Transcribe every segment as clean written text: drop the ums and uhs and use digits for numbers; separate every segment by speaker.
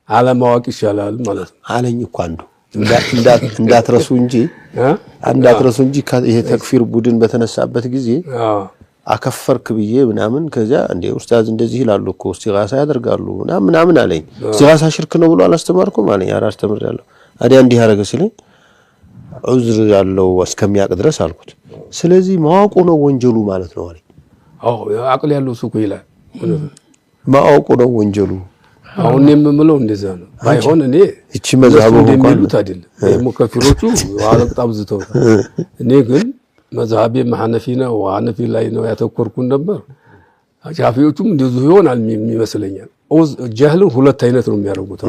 Speaker 1: አለማወቅ ይሻላል ማለት ነው
Speaker 2: አለኝ እኮ አንዱ እንዳትረሱ እንጂ ይሄ ተክፊር ቡድን በተነሳበት ጊዜ አከፈርክ ብዬ ምናምን ከዛ እንደ ኡስታዝ እንደዚህ ይላሉ እኮ እስቲጋሳ ያደርጋሉ ምናምን አለኝ እስቲጋሳ ሽርክ ነው ብሎ አላስተማርኩም አለኝ አራስ ተምሬያለሁ አዲያ እንዲህ ያረገ ሲለኝ ዑዝር ያለው እስከሚያቅ ድረስ አልኩት ስለዚህ ማወቁ ነው ወንጀሉ ማለት ነው አለኝ
Speaker 1: አዎ አቅል ያለው ሱቁ ይላል
Speaker 2: ማወቁ ነው ወንጀሉ
Speaker 1: አሁን የምምለው እንደዛ ነው ባይሆን እኔ
Speaker 2: እቺ መዝሐቡ
Speaker 1: እንደሚሉት አይደለም ሙከፊሮቹ ዋለቅጣብ ዝተው እኔ ግን መዝሐቤ መሐነፊና ወሐነፊ ላይ ነው ያተኮርኩን ነበር ሻፊዎቹም እንደዚህ ይሆናል የሚመስለኛል ጀህልን ሁለት አይነት ነው የሚያደርጉት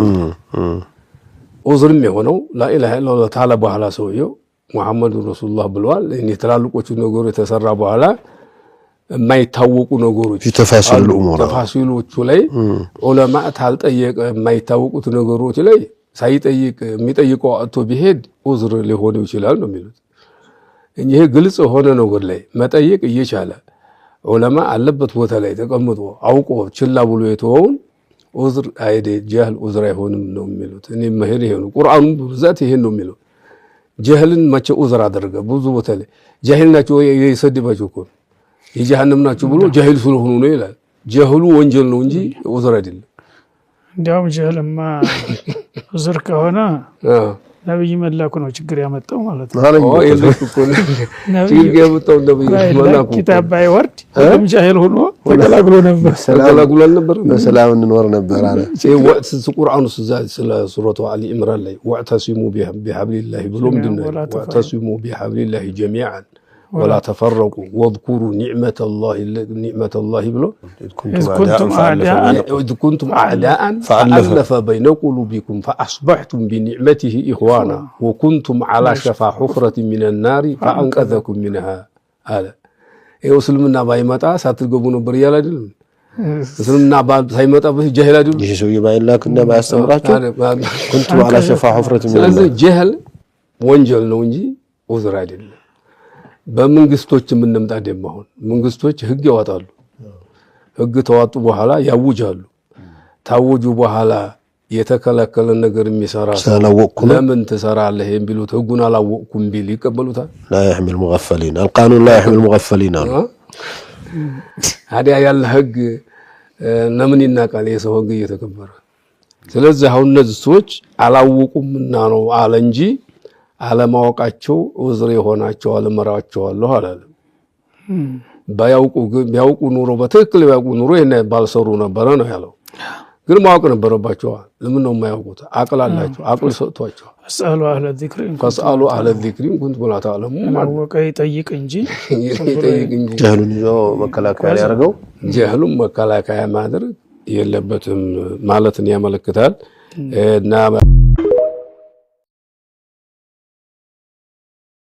Speaker 1: ዑዝርም የሆነው ላኢላሃ ኢላላህ ተዓላ በኋላ ሰውየው ሙሐመድ ረሱላህ ብለዋል እኔ ተላልቆቹ ነገሮች የተሰራ በኋላ የማይታወቁ ነገሮች ተፋሲሎቹ ላይ ዑለማ ታልጠየቀ የማይታወቁት ነገሮች ላይ ሳይጠይቅ የሚጠይቀው አጥቶ ቢሄድ ዑዝር ሊሆን ይችላል ነው የሚሉት ይሄ ግልጽ ሆነ ነገር ላይ መጠየቅ እየቻለ ዑለማ አለበት ቦታ ላይ ተቀምጦ አውቆ ችላ ብሎ የተወውን ዑዝር አይደ ጀህል ዑዝር አይሆንም ነው የሚሉት እኔ መሄድ ይሄ ነው ቁርአኑ በዛት ይሄን ነው የሚለው ጀህልን መቼ ዑዝር አደረገ ብዙ ቦታ ላይ ጀህል ናቸው ይሰድባቸው እኮ የጀሃነም ናቸው ብሎ ጀህል ስለሆኑ ነው ይላል ጀህሉ ወንጀል ነው እንጂ ዑዝር አይደለም
Speaker 3: እንዲያውም ጀህልማ ዑዝር ከሆነ ነብይ መላኩ ነው ችግር ያመጣው ማለት ነው
Speaker 1: አዎ የለሽ እኮ ችግር ያመጣው ነብይ መላኩ
Speaker 3: ኪታብ ባይወርድ ጀህል ሆኖ ተገላግሎ ነበር
Speaker 2: በሰላም እንኖር ነበር አለ
Speaker 1: ወቅት ቁርአኑ ስለ ሱረቱ አሊ ኢምራን ላይ ወዕተሲሙ ቢሐብሊላሂ ብሎ ምንድነው ወዕተሲሙ ቢሐብሊላሂ ጀሚዓን ولا تفرقوا واذكروا نعمة الله بلو إذ كنتم أعداء فألف بين قلوبكم فأصبحتم بنعمته إخوانا وكنتم على شفا حفرة من النار فأنقذكم منها هذا وسلمنا بايمتا ساتلقبون بريالا دل سلمنا بايمتا جهل دل
Speaker 2: يسوع يبين لك إنه باستمراتو كنتم على شفا حفرة من النار
Speaker 1: جهل وانجل نونجي وزرع دل በመንግስቶች ምንምጣ ደማሁን መንግስቶች ህግ ያወጣሉ ህግ ተዋጡ በኋላ ያውጃሉ ታውጁ በኋላ የተከለከለ ነገር የሚሰራ ለምን ተሰራለህ የሚሉት ህጉን አላወቅኩም ቢል ይቀበሉታል
Speaker 2: لا يحمي المغفلين القانون لا يحمي المغفلين
Speaker 1: هذا ያለ ህግ ለምን ይናቃል የሰው ህግ እየተከበረ ስለዚህ አሁን እነዚህ ሰዎች አላወቁምና ነው አለ እንጂ አለማወቃቸው ዑዝር የሆናቸው አለመራቸዋለሁ አላለ ባያውቁ ኑሮ በትክክል ባያውቁ ኑሮ የነ ባልሰሩ ነበር ነው ያለው ግን ማወቅ ነበረባቸው ለምን ነው የማያውቁት አቅል አላቸው አቅል ሰጥቷቸው ፈስአሉ አህለ ዚክሪ ኩንቱም ላ ተዕለሙን
Speaker 3: ማወቀ ይጠይቅ እንጂ
Speaker 2: ጀህሉን ይዘው መከላከያ ያደርገው
Speaker 1: ጀህሉን መከላከያ ማድረግ የለበትም ማለትን ያመለክታል እና